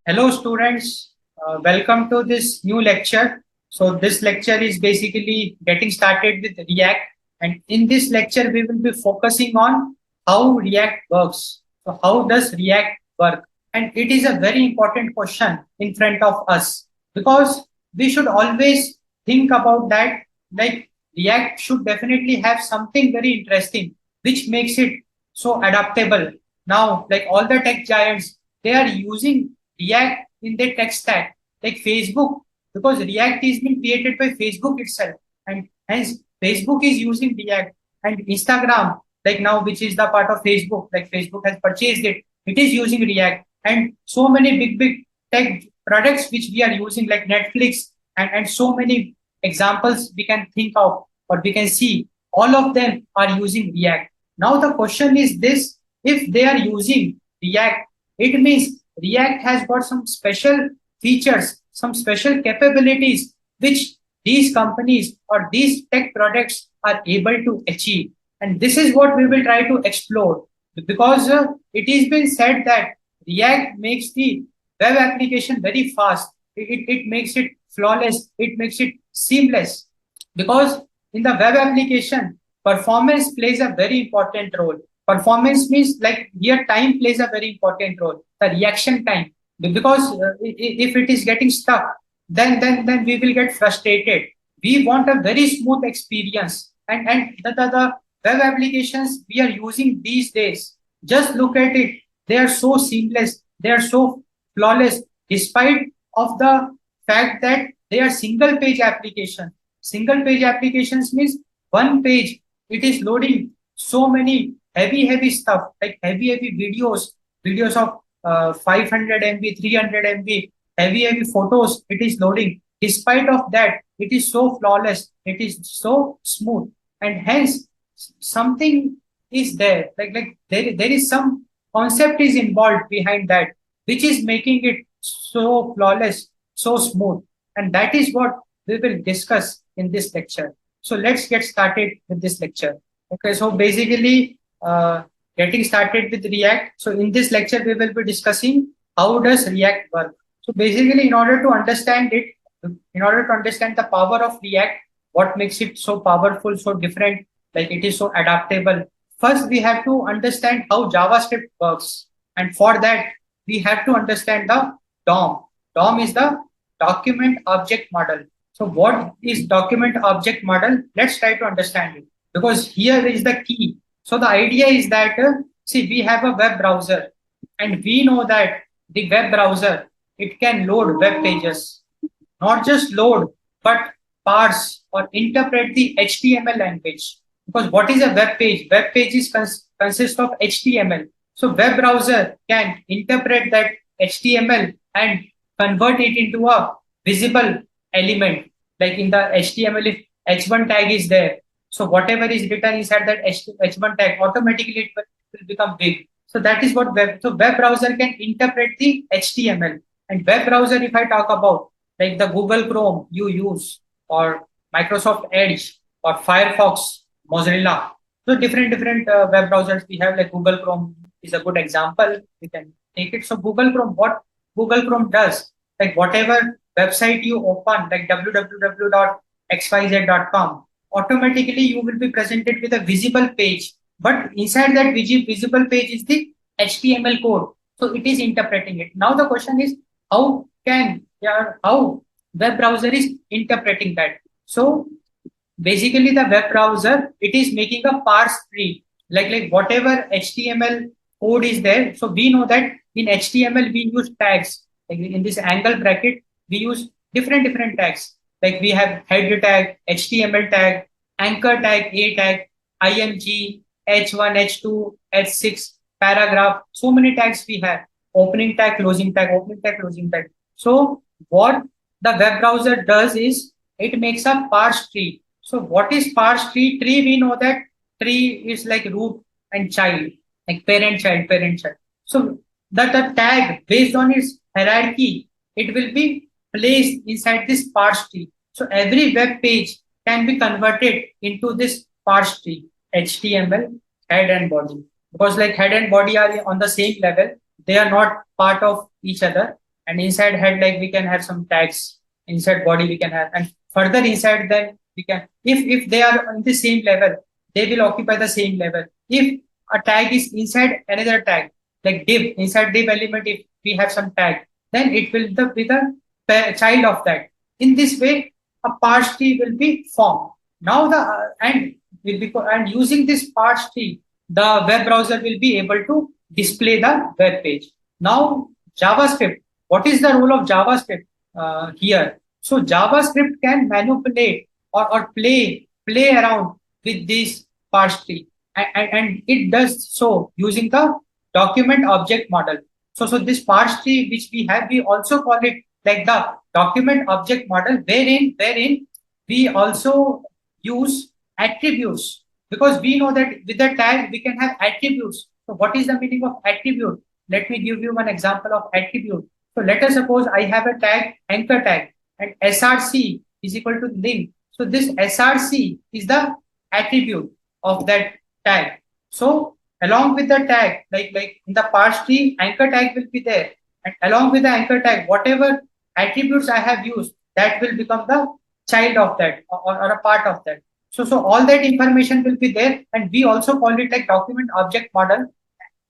Hello students, welcome to this new lecture. So this lecture is basically getting started with React, and in this lecture we will be focusing on how React works. So how does React work? And it is a very important question in front of us because we should always think about that, like React should definitely have something very interesting which makes it so adaptable. Now, like all the tech giants, they are using React in their tech stack, like Facebook, because React is being created by Facebook itself, and hence Facebook is using React, and Instagram, like now, which is the part of Facebook, like Facebook has purchased it, it is using React, and so many big tech products which we are using, like Netflix, and so many examples we can think of or we can see, all of them are using React. Now the question is this: if they are using React, it means React has got some special features, some special capabilities which these companies or these tech products are able to achieve. And this is what we will try to explore because it is been said that React makes the web application very fast. It makes it flawless. It makes it seamless because in the web application, performance plays a very important role. Performance means like here time plays a very important role. The reaction time, because if it is getting stuck, then we will get frustrated. We want a very smooth experience, and the web applications we are using these days. Just look at it; they are so seamless, they are so flawless, despite of the fact that they are single page application. Single page applications means one page, it is loading so many heavy stuff, like heavy videos of 500 MB, 300 MB, heavy photos, it is loading. Despite of that, it is so flawless, it is so smooth, and hence something is there. Like there is some concept is involved behind that, which is making it so flawless, so smooth, and that is what we will discuss in this lecture. So let's get started with this lecture. Okay, so basically, getting started with React. So in this lecture, we will be discussing how does React work. So basically, in order to understand it, in order to understand the power of React, what makes it so powerful, so different, like it is so adaptable. First, we have to understand how JavaScript works. And for that, we have to understand the DOM. DOM is the document object model. So what is document object model? Let's try to understand it because here is the key. So the idea is that, see, we have a web browser and we know that the web browser, it can load web pages, not just load, but parse or interpret the HTML language. Because what is a web page? Web page is consists of HTML. So web browser can interpret that HTML and convert it into a visible element. Like in the HTML, if H1 tag is there, so whatever is written inside that H1 tag, automatically it will become big. So that is what web. So web browser can interpret the HTML. And web browser, if I talk about, like the Google Chrome you use, or Microsoft Edge, or Firefox, Mozilla. So different web browsers we have, like Google Chrome is a good example. We can take it. So Google Chrome, what Google Chrome does, like whatever website you open, like www.xyz.com, automatically you will be presented with a visible page. But inside that visible page is the HTML code. So it is interpreting it. Now the question is, how web browser is interpreting that? So basically the web browser, it is making a parse tree, like whatever HTML code is there. So we know that in HTML we use tags. Like in this angle bracket, we use different tags. Like we have header tag, HTML tag, anchor tag, a tag, img, h1, h2, h6, paragraph. So many tags we have. Opening tag, closing tag, opening tag, closing tag. So what the web browser does is it makes a parse tree. So what is parse tree? Tree, we know that tree is like root and child, like parent child. So that the tag based on its hierarchy, it will be placed inside this parse tree. So every web page can be converted into this parse tree, HTML, head and body. Because like head and body are on the same level, they are not part of each other. and inside head, like we can have some tags, inside body we can have, and further inside then we can, if they are on the same level, they will occupy the same level. If a tag is inside another tag, like div, inside div element, if we have some tag, then it will be the child of that. In this way, a parse tree will be formed. Now the and will be, and using this parse tree, the web browser will be able to display the web page. Now JavaScript. What is the role of JavaScript here? So JavaScript can manipulate or play around with this parse tree, and it does so using the document object model. So this parse tree which we have, we also call it like the document object model, wherein we also use attributes, because we know that with the tag we can have attributes. So what is the meaning of attribute? Let me give you one example of attribute. So let us suppose I have a tag, anchor tag, and src is equal to link. So this src is the attribute of that tag. So along with the tag, like in the parse tree, anchor tag will be there, and along with the anchor tag, whatever attributes I have used, that will become the child of that, or a part of that. So all that information will be there, and we also call it like document object model.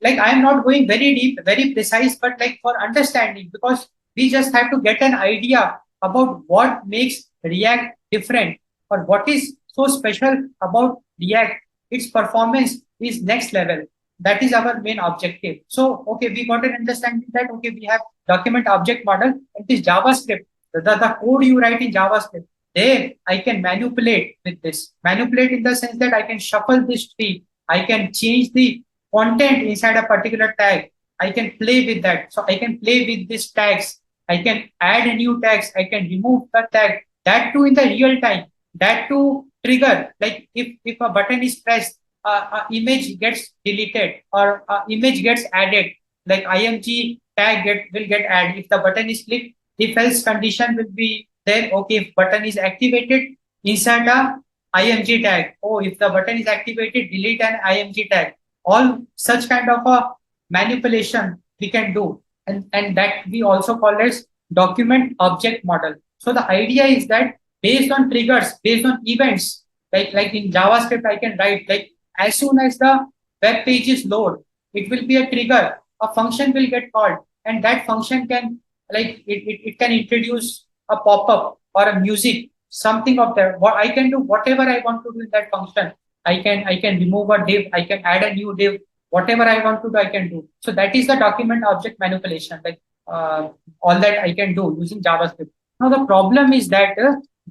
Like I am not going very deep, very precise, but like for understanding, because we just have to get an idea about what makes React different, or what is so special about React. Its performance is next level. That is our main objective. So okay, we got an understanding that okay, we have document object model, and this JavaScript, the code you write in JavaScript, there I can manipulate with this. Manipulate in the sense that I can shuffle this tree, I can change the content inside a particular tag, I can play with that. So I can play with these tags, I can add a new tags, I can remove the tag, that too in the real time, that too trigger, like if a button is pressed, image gets deleted, or image gets added, like img tag will get added if the button is clicked. If else condition will be there, okay, if button is activated, insert a img tag. Oh, if the button is activated, delete an img tag. All such kind of a manipulation we can do, and that we also call as document object model. So the idea is that based on triggers, based on events, like in JavaScript, I can write like as soon as the web page is load, it will be a trigger, a function will get called, and that function can, like it can introduce a pop-up or a music, something of that. What I can do, whatever I want to do in that function, I can remove a div, I can add a new div, whatever I want to do, I can do. So that is the document object manipulation, like all that I can do using JavaScript. Now the problem is that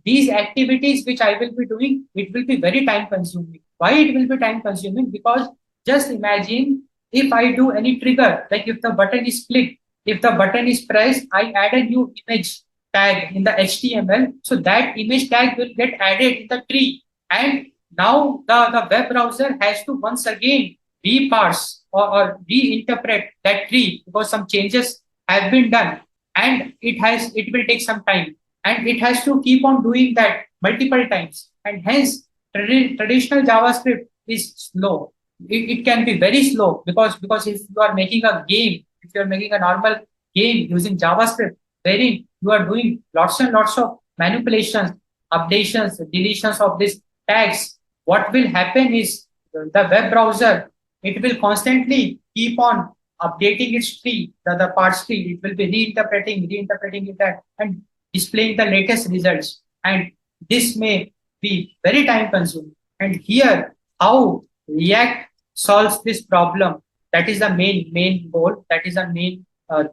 these activities which I will be doing, it will be very time consuming. Why it will be time consuming? Because just imagine if I do any trigger, like if the button is clicked, if the button is pressed, I add a new image tag in the HTML. So that image tag will get added in the tree. And now the web browser has to once again reparse or reinterpret that tree, because some changes have been done, and it will take some time, and it has to keep on doing that multiple times, and hence traditional JavaScript is slow. It can be very slow, because if you are making a game, if you are making a normal game using JavaScript, wherein you are doing lots and lots of manipulations, updations, deletions of these tags, what will happen is the web browser, it will constantly keep on updating its tree, the parse tree. It will be reinterpreting it, and displaying the latest results. And this may be very time consuming. And here, how React solves this problem, that is the main goal, that is the main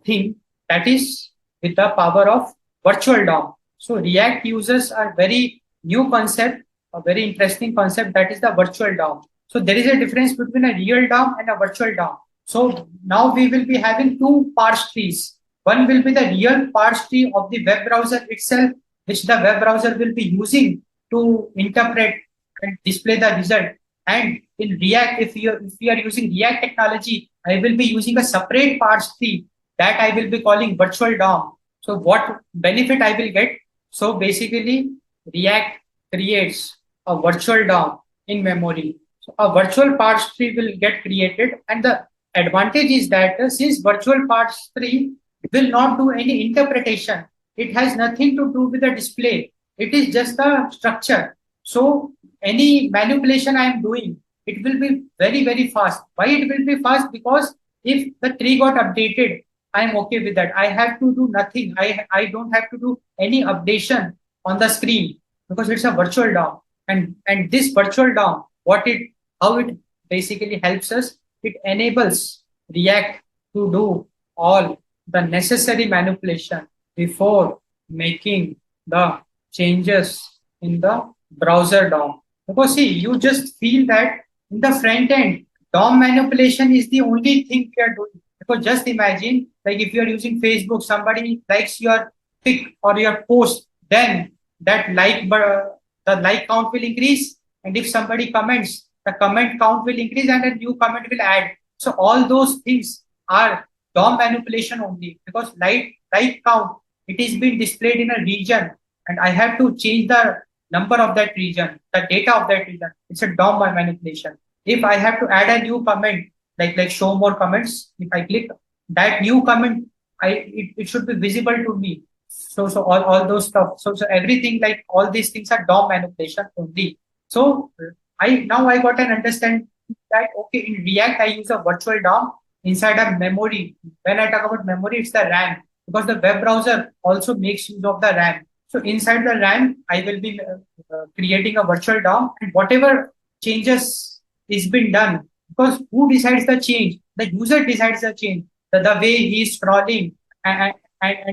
thing, that is with the power of virtual DOM. So React uses a very new concept, a very interesting concept, that is the virtual DOM. So there is a difference between a real DOM and a virtual DOM. So now we will be having two parse trees. One will be the real parse tree of the web browser itself, which the web browser will be using to interpret and display the result. And in React, if we are using React technology, I will be using a separate parse tree that I will be calling virtual DOM. So what benefit I will get? So basically, React creates a virtual DOM in memory. So a virtual parse tree will get created, and the advantage is that since virtual parse tree will not do any interpretation. It has nothing to do with the display. It is just the structure. So any manipulation I am doing, it will be very, very fast. Why it will be fast? Because if the tree got updated, I am okay with that. I have to do nothing. I don't have to do any updation on the screen because it's a virtual DOM. And this virtual DOM, how it basically helps us, it enables React to do all the necessary manipulation before making the changes in the browser DOM. Because see, you just feel that in the front end, DOM manipulation is the only thing we are doing. Because just imagine, like if you are using Facebook, somebody likes your pic or your post, then that the like count will increase. And if somebody comments, the comment count will increase and a new comment will add. So all those things are DOM manipulation only because light count, it is being displayed in a region and I have to change the number of that region, the data of that region. It's a DOM manipulation. If I have to add a new comment, like show more comments, if I click that new comment, it should be visible to me. So all those stuff. So everything like all these things are DOM manipulation only. So I got an understanding that okay, in React I use a virtual DOM inside a memory. When I talk about memory, it's the RAM because the web browser also makes use of the RAM. So inside the RAM, I will be creating a virtual DOM and whatever changes is been done because who decides the change? The user decides the change. The way he is scrolling and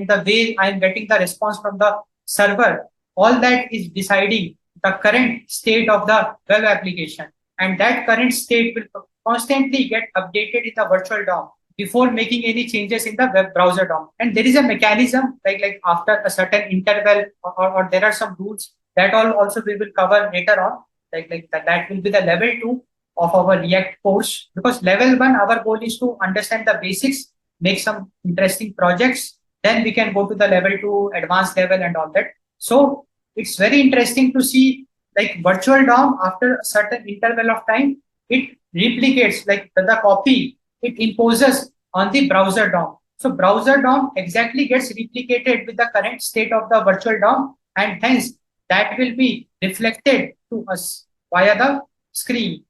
the way I am getting the response from the server, all that is deciding the current state of the web application. And that current state will constantly get updated in the virtual DOM before making any changes in the web browser DOM. And there is a mechanism like after a certain interval or there are some rules that all also we will cover later on. That will be the level 2 of our React course because level 1, our goal is to understand the basics, make some interesting projects. Then we can go to the level 2, advanced level and all that. So it's very interesting to see like virtual DOM after a certain interval of time, it replicates like the copy, it imposes on the browser DOM. So browser DOM exactly gets replicated with the current state of the virtual DOM and hence that will be reflected to us via the screen.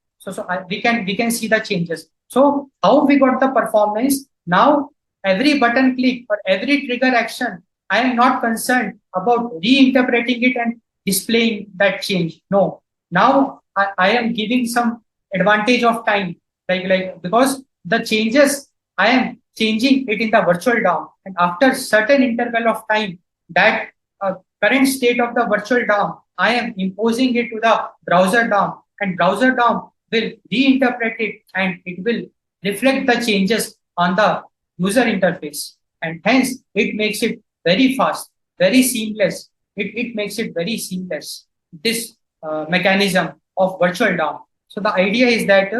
We can see the changes. So how we got the performance? Now every button click or every trigger action, I am not concerned about reinterpreting it and displaying that change. No, now I am giving some advantage of time, because the changes I am changing it in the virtual DOM, and after certain interval of time, that current state of the virtual DOM, I am imposing it to the browser DOM, and browser DOM will reinterpret it and it will reflect the changes on the user interface, and hence it makes it very fast, very seamless. It makes it very seamless, this mechanism of virtual DOM. So the idea is that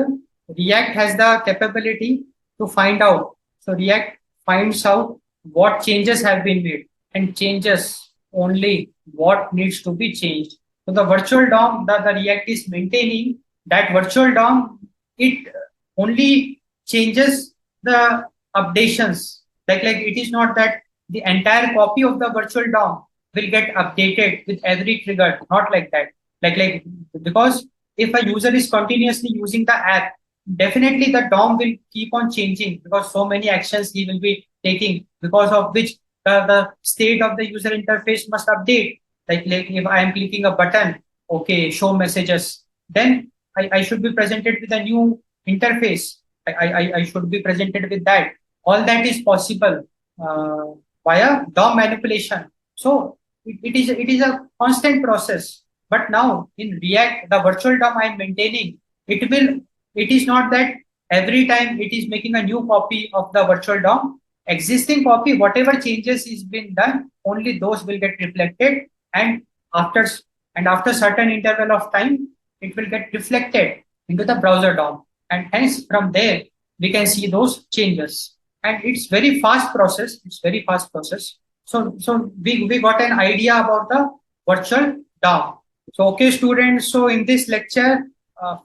React has the capability to find out. So React finds out what changes have been made and changes only what needs to be changed. So the virtual DOM that the React is maintaining, that virtual DOM, it only changes the updations. Like it is not that the entire copy of the virtual DOM will get updated with every trigger. Not like that. Like because if a user is continuously using the app, definitely the DOM will keep on changing because so many actions he will be taking, because of which the state of the user interface must update. Like if I am clicking a button, okay, show messages, then I should be presented with a new interface. I should be presented with that. All that is possible via DOM manipulation. So it is a constant process. But now in React, the virtual DOM I am maintaining, it is not that every time it is making a new copy of the virtual DOM. Existing copy, whatever changes is been done, only those will get reflected, and after certain interval of time, it will get reflected into the browser DOM, and hence from there we can see those changes. And it's very fast process. It's very fast process. So we got an idea about the virtual DOM. So okay, students. So in this lecture,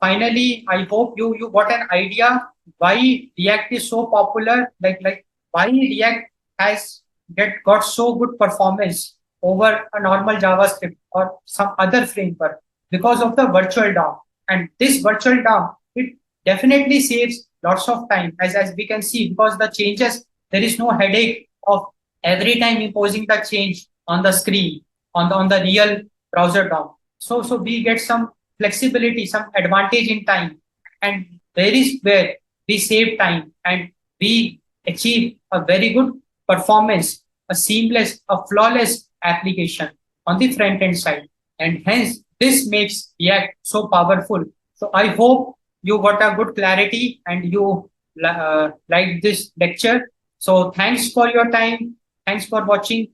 finally, I hope you got an idea why React is so popular. Like why React has got so good performance over a normal JavaScript or some other framework because of the virtual DOM. And this virtual DOM, it definitely saves lots of time, as we can see, because the changes, there is no headache of every time imposing the change on the screen, on the real browser DOM. So we get some flexibility, some advantage in time. And there is where we save time and we achieve a very good performance, a seamless, a flawless application on the front end side. And hence, this makes React so powerful. So I hope you got a good clarity and you like this lecture. So thanks for your time. Thanks for watching.